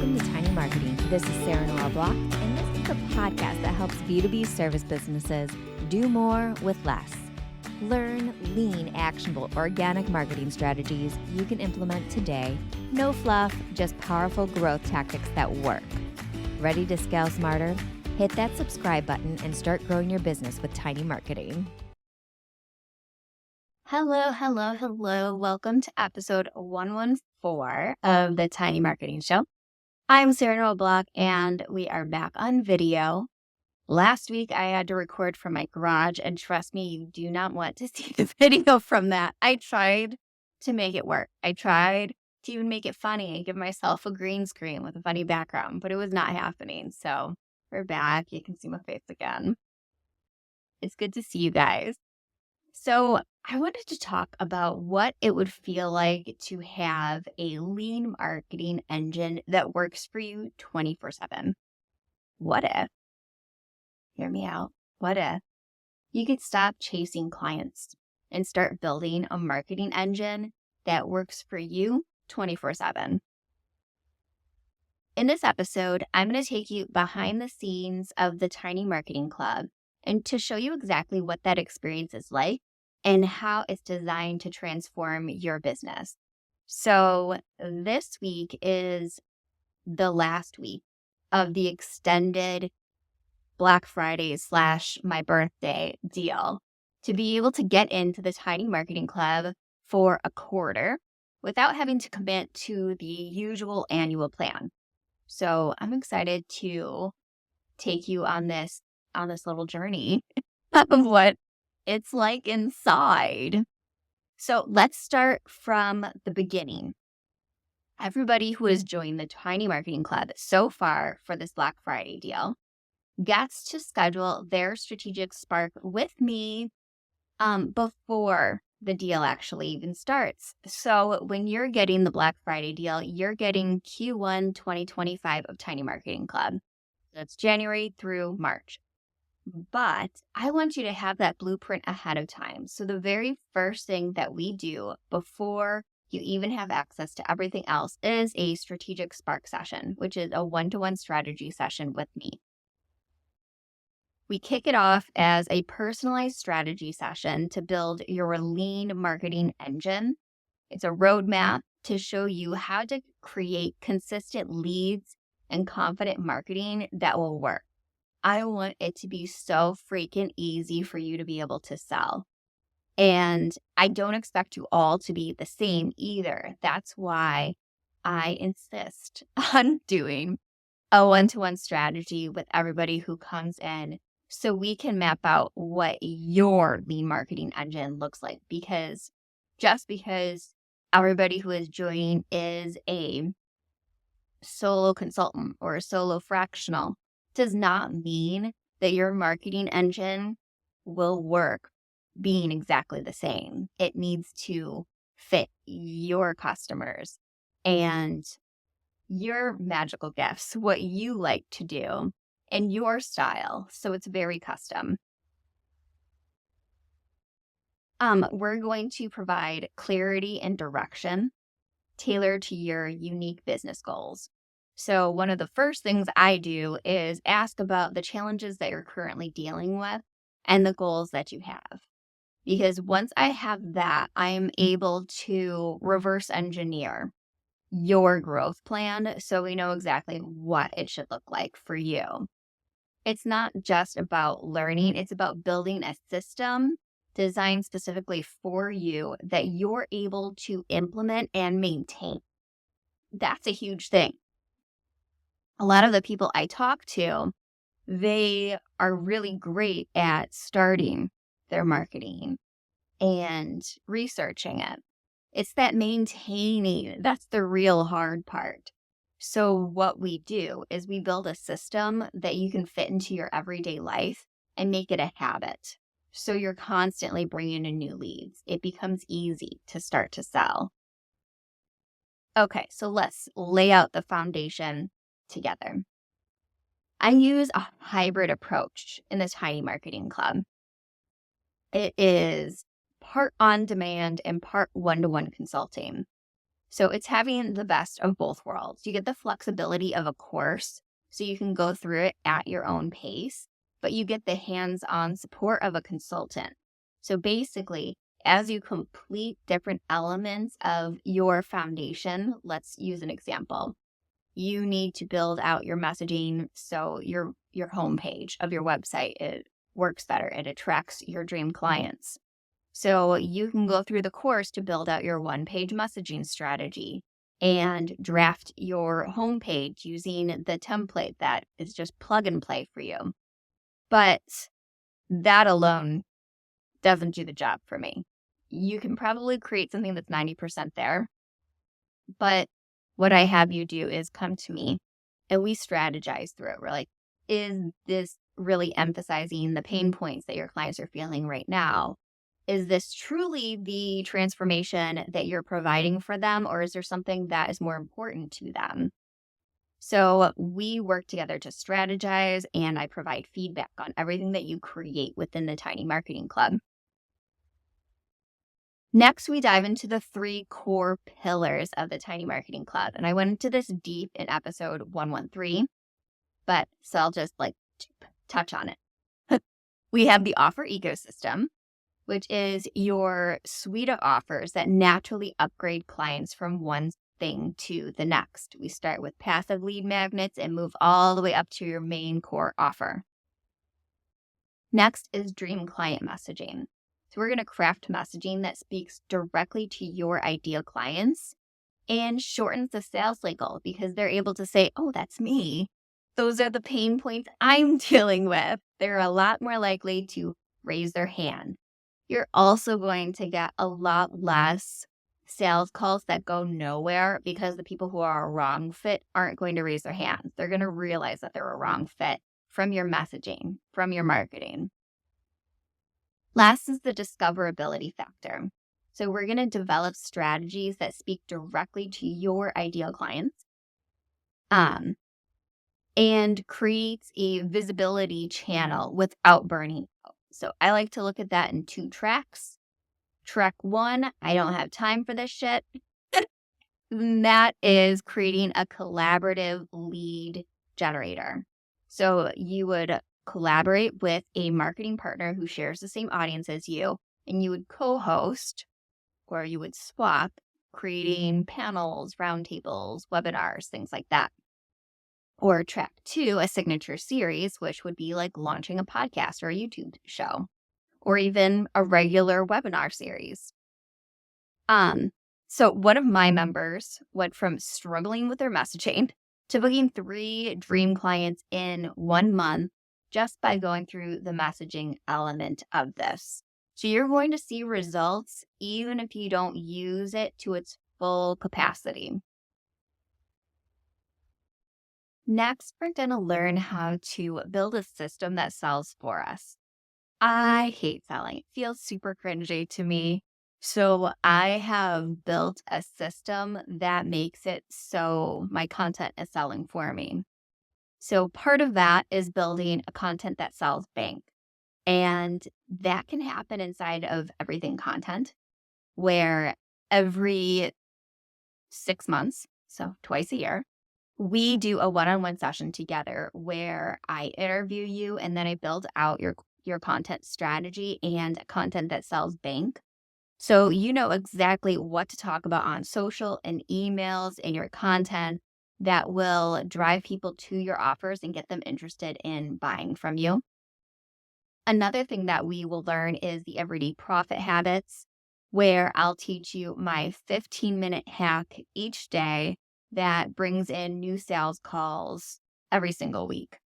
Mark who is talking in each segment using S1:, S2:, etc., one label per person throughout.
S1: Welcome to Tiny Marketing. This is Sarah Noel Block, and this is a podcast that helps B2B service businesses do more with less. Learn lean, actionable, organic marketing strategies you can implement today. No fluff, just powerful growth tactics that work. Ready to scale smarter? Hit that subscribe button and start growing your business with Tiny Marketing.
S2: Hello. Welcome to episode 114 of the Tiny Marketing Show. I'm Sarah Noel Block, and we are back on video. Last week, I had to record from my garage, and trust me, you do not want to see the video from that. I tried to make it work. I tried to even make it funny and give myself a green screen with a funny background, but it was not happening. So we're back. You can see my face again. It's good to see you guys. So I wanted to talk about what it would feel like to have a lean marketing engine that works for you 24/7. What if, hear me out, what if you could stop chasing clients and start building a marketing engine that works for you 24/7? In this episode, I'm going to take you behind the scenes of the Tiny Marketing Club and to show you exactly what that experience is like and how it's designed to transform your business. So this week is the last week of the extended Black Friday / my birthday deal to be able to get into the Tiny Marketing Club for a quarter without having to commit to the usual annual plan. So I'm excited to take you on this little journey of what it's like inside. So let's start from the beginning. Everybody who has joined the Tiny Marketing Club so far for this Black Friday deal gets to schedule their strategic spark with me before the deal actually even starts. So when you're getting the Black Friday deal, you're getting Q1 2025 of Tiny Marketing Club. That's January through March. But I want you to have that blueprint ahead of time. So the very first thing that we do before you even have access to everything else is a strategic spark session, which is a one-to-one strategy session with me. We kick it off as a personalized strategy session to build your lean marketing engine. It's a roadmap to show you how to create consistent leads and confident marketing that will work. I want it to be so freaking easy for you to be able to sell. And I don't expect you all to be the same either. That's why I insist on doing a one-to-one strategy with everybody who comes in so we can map out what your lean marketing engine looks like. Because just because everybody who is joining is a solo consultant or a solo fractional does not mean that your marketing engine will work being exactly the same. It needs to fit your customers and your magical gifts, what you like to do, and your style. So it's very custom. We're going to provide clarity and direction tailored to your unique business goals. So one of the first things I do is ask about the challenges that you're currently dealing with and the goals that you have. Because once I have that, I am able to reverse engineer your growth plan so we know exactly what it should look like for you. It's not just about learning, it's about building a system designed specifically for you that you're able to implement and maintain. That's a huge thing. A lot of the people I talk to, they are really great at starting their marketing and researching it. It's that maintaining, that's the real hard part. So what we do is we build a system that you can fit into your everyday life and make it a habit. So you're constantly bringing in new leads. It becomes easy to start to sell. Okay, so let's lay out the foundation together. I use a hybrid approach in the Tiny Marketing Club. It is part on demand and part one-to-one consulting. So it's having the best of both worlds. You get the flexibility of a course, so you can go through it at your own pace, but you get the hands-on support of a consultant. So basically, as you complete different elements of your foundation, let's use an example. You need to build out your messaging so your homepage of your website, it works better. It attracts your dream clients. So you can go through the course to build out your one-page messaging strategy and draft your homepage using the template that is just plug and play for you. But that alone doesn't do the job for me. You can probably create something that's 90% there, but what I have you do is come to me and we strategize through it. We're like, is this really emphasizing the pain points that your clients are feeling right now? Is this truly the transformation that you're providing for them, or is there something that is more important to them? So we work together to strategize, and I provide feedback on everything that you create within the Tiny Marketing Club. Next, we dive into the 3 core pillars of the Tiny Marketing Club. And I went into this deep in episode 113, so I'll just touch on it. We have the offer ecosystem, which is your suite of offers that naturally upgrade clients from one thing to the next. We start with passive lead magnets and move all the way up to your main core offer. Next is dream client messaging. So we're going to craft messaging that speaks directly to your ideal clients and shortens the sales cycle because they're able to say, oh, that's me. Those are the pain points I'm dealing with. They're a lot more likely to raise their hand. You're also going to get a lot less sales calls that go nowhere because the people who are a wrong fit aren't going to raise their hands. They're going to realize that they're a wrong fit from your messaging, from your marketing. Last is the discoverability factor. So we're going to develop strategies that speak directly to your ideal clients and creates a visibility channel without burning out. So I like to look at that in 2 tracks. Track 1, I don't have time for this shit. And that is creating a collaborative lead generator. So you would collaborate with a marketing partner who shares the same audience as you, and you would co-host or you would swap, creating panels, roundtables, webinars, things like that. Or track 2, a signature series, which would be like launching a podcast or a YouTube show, or even a regular webinar series. So one of my members went from struggling with their messaging to booking 3 dream clients in 1 month just by going through the messaging element of this. So you're going to see results even if you don't use it to its full capacity. Next, we're going to learn how to build a system that sells for us. I hate selling. It feels super cringy to me. So I have built a system that makes it so my content is selling for me. So part of that is building a content that sells bank. And that can happen inside of everything content, where every 6 months, so twice a year, we do a one-on-one session together where I interview you and then I build out your content strategy and content that sells bank. So you know exactly what to talk about on social and emails and your content that will drive people to your offers and get them interested in buying from you. Another thing that we will learn is the everyday profit habits, where I'll teach you my 15-minute hack each day that brings in new sales calls every single week.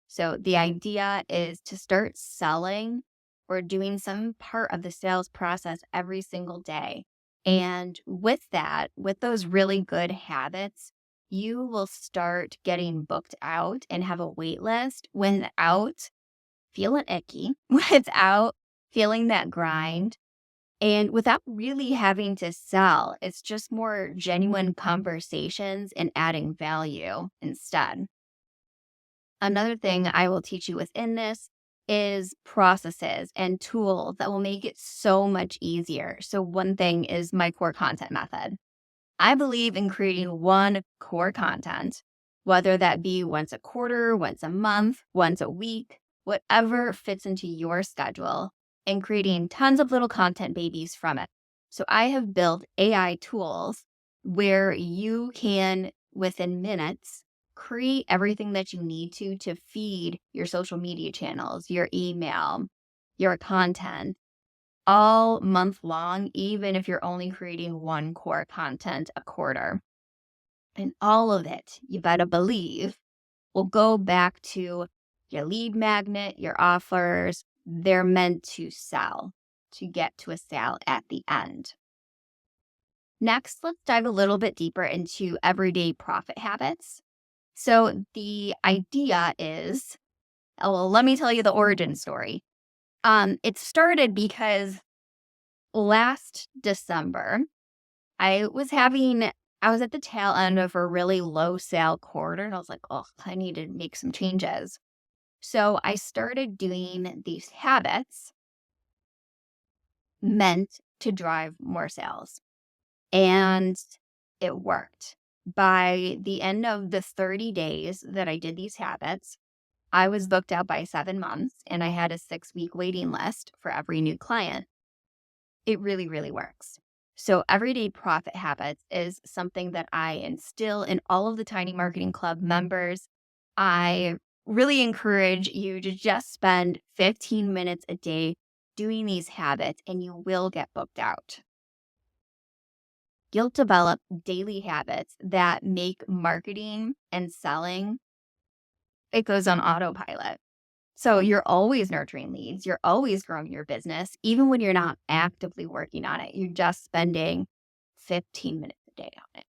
S2: So the idea is to start selling or doing some part of the sales process every single day. And with that, with those really good habits, you will start getting booked out and have a wait list without feeling icky, without feeling that grind, and without really having to sell. It's just more genuine conversations and adding value instead. Another thing I will teach you within this is processes and tools that will make it so much easier. So one thing is my core content method. I believe in creating one core content, whether that be once a quarter, once a month, once a week, whatever fits into your schedule, and creating tons of little content babies from it. So I have built AI tools where you can, within minutes, create everything that you need to feed your social media channels, your email, your content, all month long, even if you're only creating one core content a quarter. And all of it, you better believe, will go back to your lead magnet, your offers. They're meant to sell, to get to a sale at the end. Next, let's dive a little bit deeper into everyday profit habits. So the idea is, well, let me tell you the origin story. It started because last December, I was at the tail end of a really low sale quarter, and I was like, oh, I need to make some changes. So I started doing these habits meant to drive more sales, and it worked. By the end of the 30 days that I did these habits, I was booked out by 7 months, and I had a 6-week waiting list for every new client. It really, really works. So everyday profit habits is something that I instill in all of the Tiny Marketing Club members. I really encourage you to just spend 15 minutes a day doing these habits, and you will get booked out. You'll develop daily habits that make marketing and selling, it goes on autopilot. So you're always nurturing leads. You're always growing your business, even when you're not actively working on it. You're just spending 15 minutes a day on it.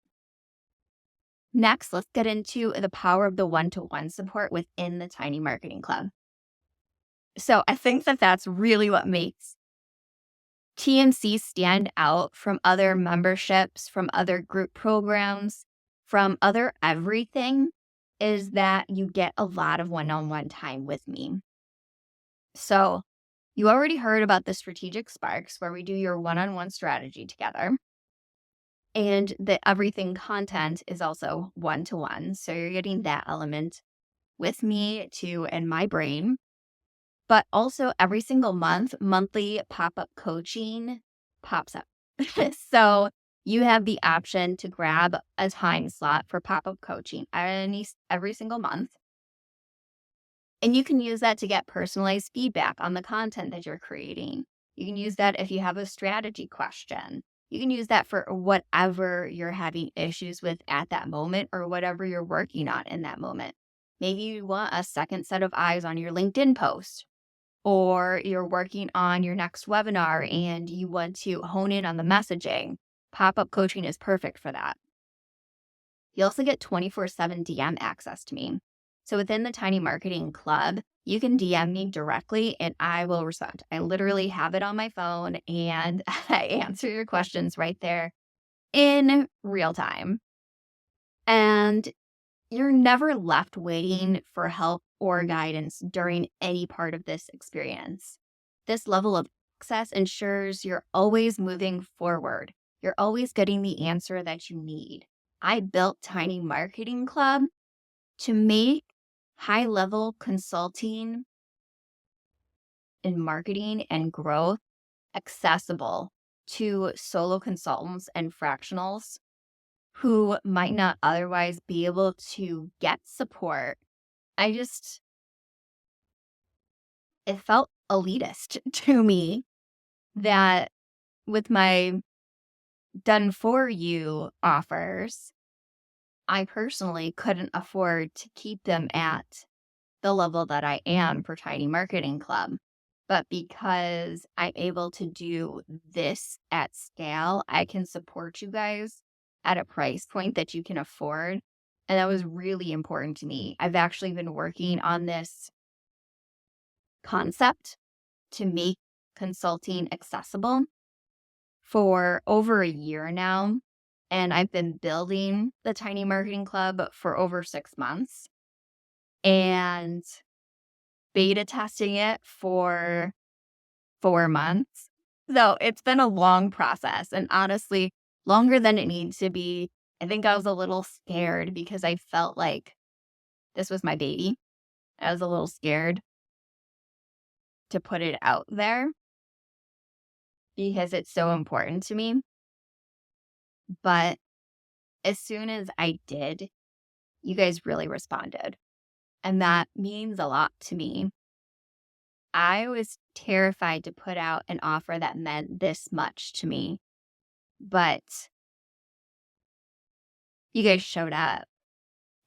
S2: Next, let's get into the power of the one-to-one support within the Tiny Marketing Club. So I think that that's really what makes TMC stand out from other memberships, from other group programs, from other everything, is that you get a lot of one-on-one time with me. So you already heard about the strategic sparks where we do your one-on-one strategy together. And the everything content is also one-to-one. So you're getting that element with me too in my brain. But also every single month, monthly pop-up coaching pops up. So you have the option to grab a time slot for pop-up coaching every single month. And you can use that to get personalized feedback on the content that you're creating. You can use that if you have a strategy question. You can use that for whatever you're having issues with at that moment or whatever you're working on in that moment. Maybe you want a second set of eyes on your LinkedIn post, or you're working on your next webinar and you want to hone in on the messaging. Pop-up coaching is perfect for that. You also get 24/7 DM access to me. So within the Tiny Marketing Club, you can DM me directly and I will respond. I literally have it on my phone and I answer your questions right there in real time. And you're never left waiting for help or guidance during any part of this experience. This level of access ensures you're always moving forward. You're always getting the answer that you need. I built Tiny Marketing Club to make high-level consulting in marketing and growth accessible to solo consultants and fractionals who might not otherwise be able to get support. It felt elitist to me that with my done for you offers, I personally couldn't afford to keep them at the level that I am for Tiny Marketing Club. But because I'm able to do this at scale, I can support you guys at a price point that you can afford. And that was really important to me. I've actually been working on this concept to make consulting accessible for over a year now. And I've been building the Tiny Marketing Club for over 6 months and beta testing it for 4 months. So it's been a long process. And honestly, longer than it needs to be. I think I was a little scared because I felt like this was my baby. I was a little scared to put it out there because it's so important to me. But as soon as I did, you guys really responded. And that means a lot to me. I was terrified to put out an offer that meant this much to me, but you guys showed up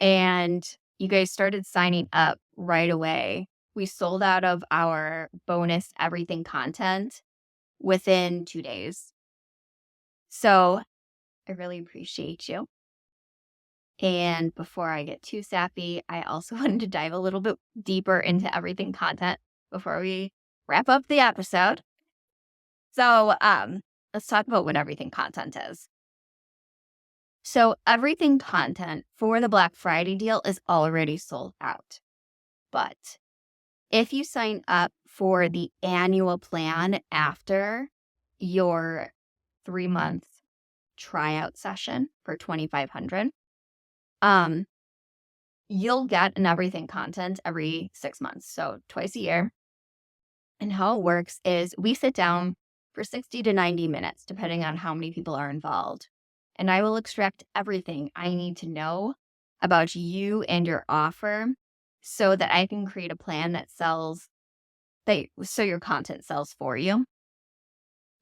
S2: and you guys started signing up right away. We sold out of our bonus everything content within 2 days. So I really appreciate you. And before I get too sappy, I also wanted to dive a little bit deeper into everything content before we wrap up the episode. So let's talk about what everything content is. So everything content for the Black Friday deal is already sold out. But if you sign up for the annual plan after your 3-month tryout session for $2,500, you'll get an everything content every 6 months, so twice a year. And how it works is we sit down for 60 to 90 minutes, depending on how many people are involved. And I will extract everything I need to know about you and your offer so that I can create a plan that so your content sells for you.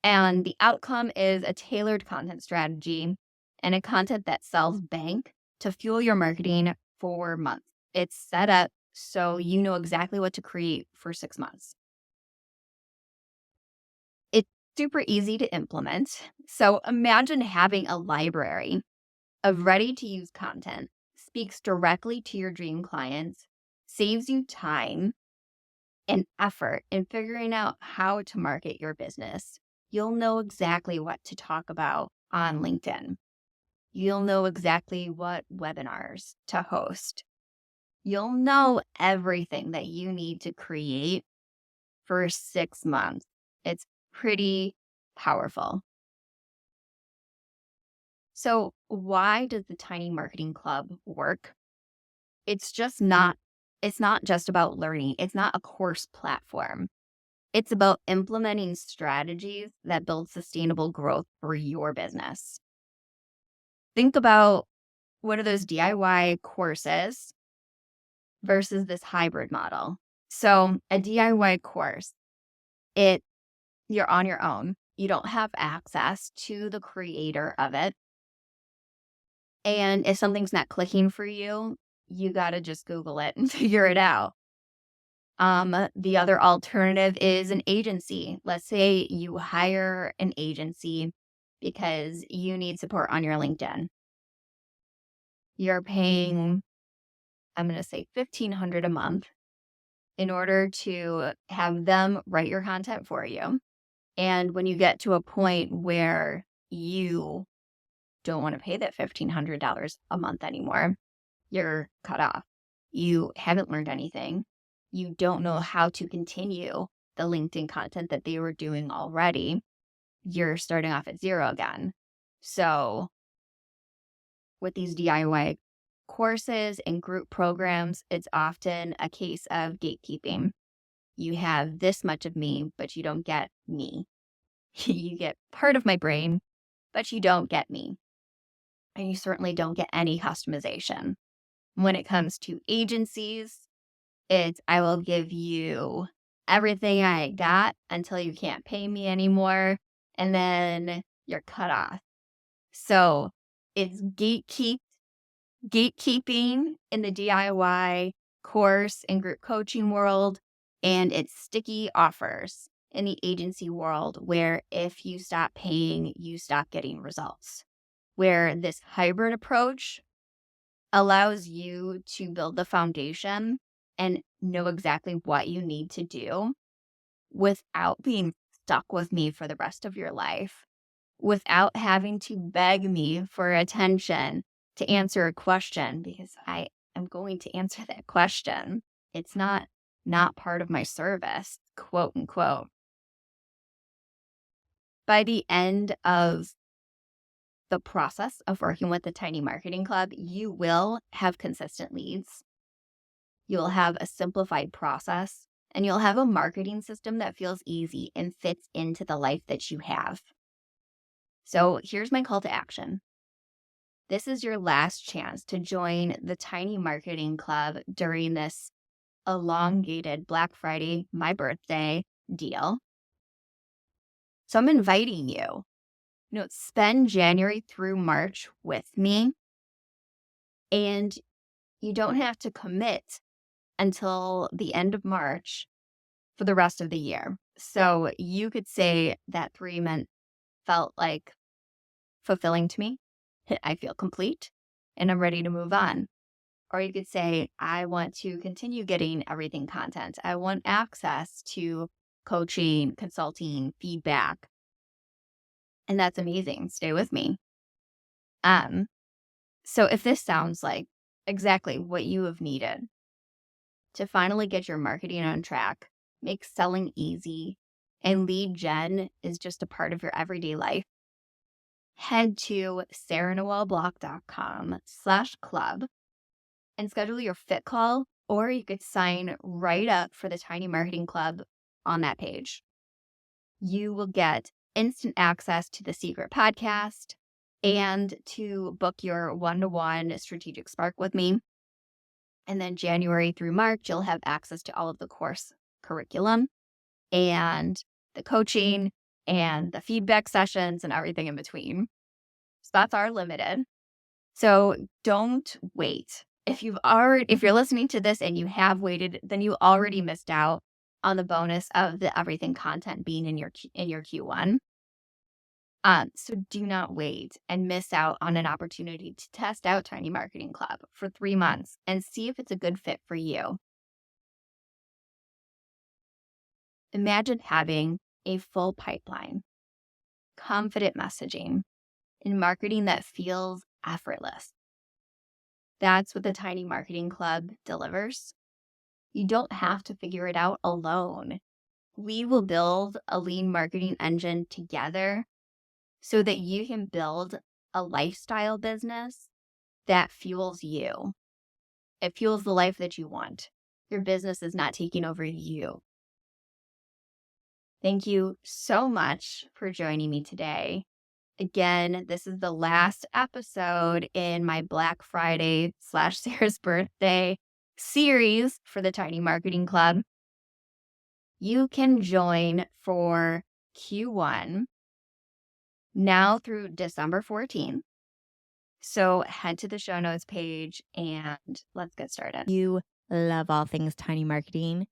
S2: And the outcome is a tailored content strategy and a content that sells bank to fuel your marketing for months. It's set up so you know exactly what to create for 6 months. It's super easy to implement. So imagine having a library of ready-to-use content, speaks directly to your dream clients, saves you time and effort in figuring out how to market your business. You'll know exactly what to talk about on LinkedIn. You'll know exactly what webinars to host. You'll know everything that you need to create for 6 months. It's pretty powerful. So why does the Tiny Marketing Club work? It's not just about learning. It's not a course platform. It's about implementing strategies that build sustainable growth for your business. Think about what are those DIY courses versus this hybrid model. So a DIY course, you're on your own. You don't have access to the creator of it. And if something's not clicking for you, you got to just Google it and figure it out. The other alternative is an agency. Let's say you hire an agency because you need support on your LinkedIn. You're paying, I'm going to say $1,500 a month in order to have them write your content for you. And when you get to a point where you don't want to pay that $1,500 a month anymore, you're cut off. You haven't learned anything. You don't know how to continue the LinkedIn content that they were doing already. You're starting off at zero again. So with these DIY courses and group programs, it's often a case of gatekeeping. You have this much of me, but you don't get me. You get part of my brain, but you don't get me. And you certainly don't get any customization. When it comes to agencies, I will give you everything I got until you can't pay me anymore, and then you're cut off. So it's gatekeeping in the DIY course and group coaching world, and it's sticky offers in the agency world where if you stop paying, you stop getting results. Where this hybrid approach allows you to build the foundation and know exactly what you need to do without being stuck with me for the rest of your life, without having to beg me for attention to answer a question, because I am going to answer that question. It's not part of my service, quote unquote. By the end of the process of working with the Tiny Marketing Club, you will have consistent leads. You'll have a simplified process, and you'll have a marketing system that feels easy and fits into the life that you have. So here's my call to action. This is your last chance to join the Tiny Marketing Club during this elongated Black Friday, my birthday deal. So I'm inviting you, spend January through March with me, and you don't have to commit until the end of March for the rest of the year. So you could say that 3 months felt like fulfilling to me. I feel complete and I'm ready to move on. Or you could say, I want to continue getting everything content. I want access to coaching, consulting, feedback. And that's amazing. Stay with me. So if this sounds like exactly what you have needed to finally get your marketing on track, make selling easy, and lead gen is just a part of your everyday life, head to sarahnoelblock.com/club and schedule your fit call, or you could sign right up for the Tiny Marketing Club on that page. You will get instant access to the secret podcast and to book your one-to-one strategic spark with me. And then January through March, you'll have access to all of the course curriculum and the coaching and the feedback sessions and everything in between. Spots are limited. So don't wait. If you're listening to this and you have waited, then you already missed out on the bonus of the everything content being in your Q1. So do not wait and miss out on an opportunity to test out Tiny Marketing Club for 3 months and see if it's a good fit for you. Imagine having a full pipeline, confident messaging, and marketing that feels effortless. That's what the Tiny Marketing Club delivers. You don't have to figure it out alone. We will build a lean marketing engine together so that you can build a lifestyle business that fuels you. It fuels the life that you want. Your business is not taking over you. Thank you so much for joining me today. Again, this is the last episode in my Black Friday / Sarah's birthday series for the Tiny Marketing Club. You can join for Q1 now through December 14th. So head to the show notes page and let's get started.
S1: You love all things tiny marketing,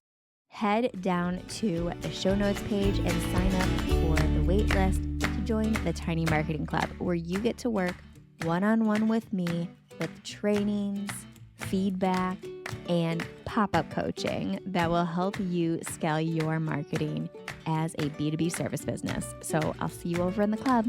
S1: head down to the show notes page and sign up for the wait list to join the Tiny Marketing Club, where you get to work one-on-one with me with trainings, feedback, and pop-up coaching that will help you scale your marketing as a B2B service business. So I'll see you over in the club.